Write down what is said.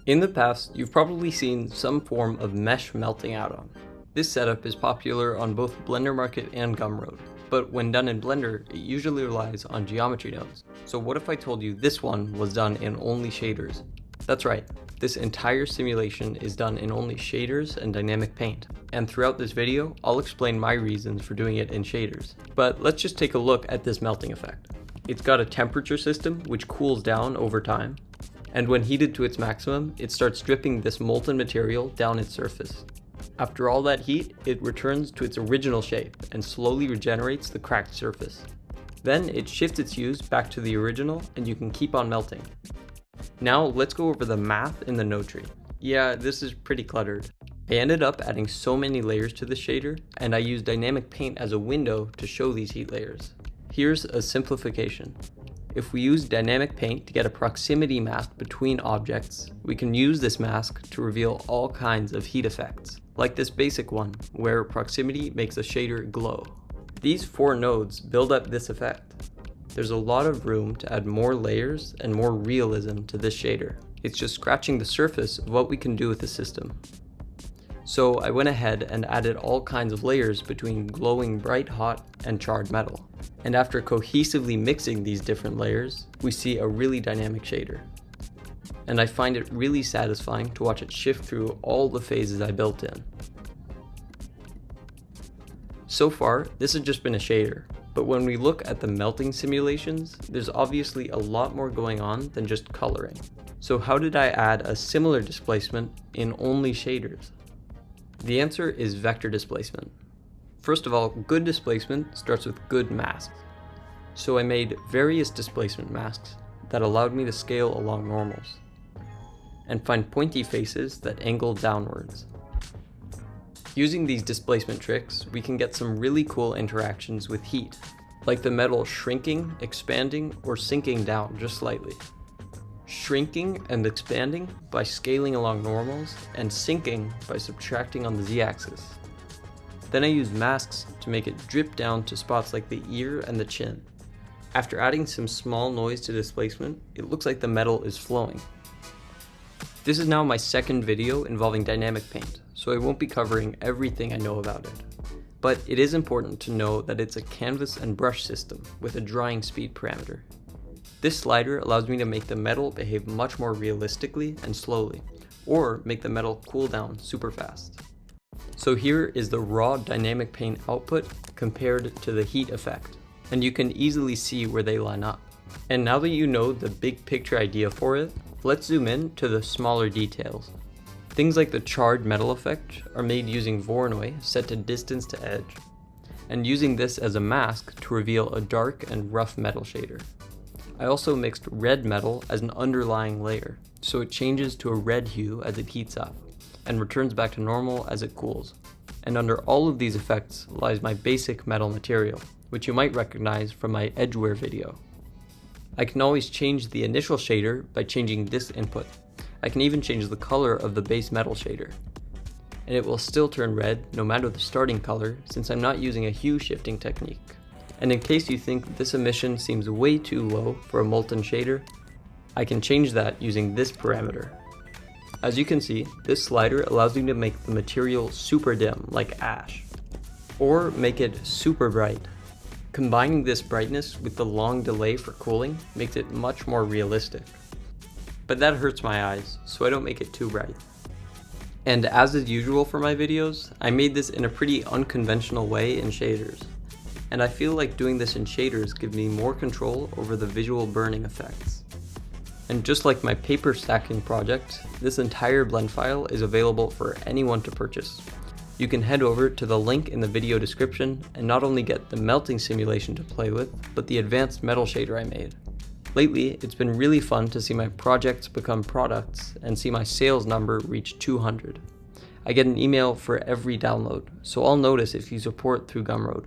In the past, you've probably seen some form of mesh melting add-on. This setup is popular on both Blender Market and Gumroad, but when done in Blender, it usually relies on geometry nodes. So what if I told you this one was done in only shaders? That's right, this entire simulation is done in only shaders and dynamic paint. And throughout this video, I'll explain my reasons for doing it in shaders. But let's just take a look at this melting effect. It's got a temperature system which cools down over time, and when heated to its maximum, it starts dripping this molten material down its surface. After all that heat, it returns to its original shape and slowly regenerates the cracked surface. Then it shifts its hues back to the original and you can keep on melting. Now let's go over the math in the node tree. Yeah, this is pretty cluttered. I ended up adding so many layers to the shader, and I used dynamic paint as a window to show these heat layers. Here's a simplification. If we use dynamic paint to get a proximity mask between objects, we can use this mask to reveal all kinds of heat effects, like this basic one, where proximity makes a shader glow. These 4 nodes build up this effect. There's a lot of room to add more layers and more realism to this shader. It's just scratching the surface of what we can do with the system. So I went ahead and added all kinds of layers between glowing bright hot and charred metal. And after cohesively mixing these different layers, we see a really dynamic shader. And I find it really satisfying to watch it shift through all the phases I built in. So far, this has just been a shader, but when we look at the melting simulations, there's obviously a lot more going on than just coloring. So how did I add a similar displacement in only shaders? The answer is vector displacement. First of all, good displacement starts with good masks. So I made various displacement masks that allowed me to scale along normals and find pointy faces that angle downwards. Using these displacement tricks, we can get some really cool interactions with heat, like the metal shrinking, expanding, or sinking down just slightly. Shrinking and expanding by scaling along normals, and sinking by subtracting on the z-axis. Then I used masks to make it drip down to spots like the ear and the chin. After adding some small noise to displacement, it looks like the metal is flowing. This is now my second video involving dynamic paint, so I won't be covering everything I know about it. But it is important to know that it's a canvas and brush system with a drying speed parameter. This slider allows me to make the metal behave much more realistically and slowly, or make the metal cool down super fast. So here is the raw dynamic paint output compared to the heat effect, and you can easily see where they line up. And now that you know the big picture idea for it, let's zoom in to the smaller details. Things like the charred metal effect are made using Voronoi set to distance to edge, and using this as a mask to reveal a dark and rough metal shader. I also mixed red metal as an underlying layer, so it changes to a red hue as it heats up, and returns back to normal as it cools. And under all of these effects lies my basic metal material, which you might recognize from my edgeware video. I can always change the initial shader by changing this input. I can even change the color of the base metal shader. And it will still turn red no matter the starting color, since I'm not using a hue shifting technique. And in case you think this emission seems way too low for a molten shader, I can change that using this parameter. As you can see, this slider allows me to make the material super dim, like ash, or make it super bright. Combining this brightness with the long delay for cooling makes it much more realistic. But that hurts my eyes, so I don't make it too bright. And as is usual for my videos, I made this in a pretty unconventional way in shaders. And I feel like doing this in shaders gives me more control over the visual burning effects. And just like my paper stacking project, this entire blend file is available for anyone to purchase. You can head over to the link in the video description and not only get the melting simulation to play with, but the advanced metal shader I made. Lately, it's been really fun to see my projects become products and see my sales number reach 200. I get an email for every download, so I'll notice if you support through Gumroad.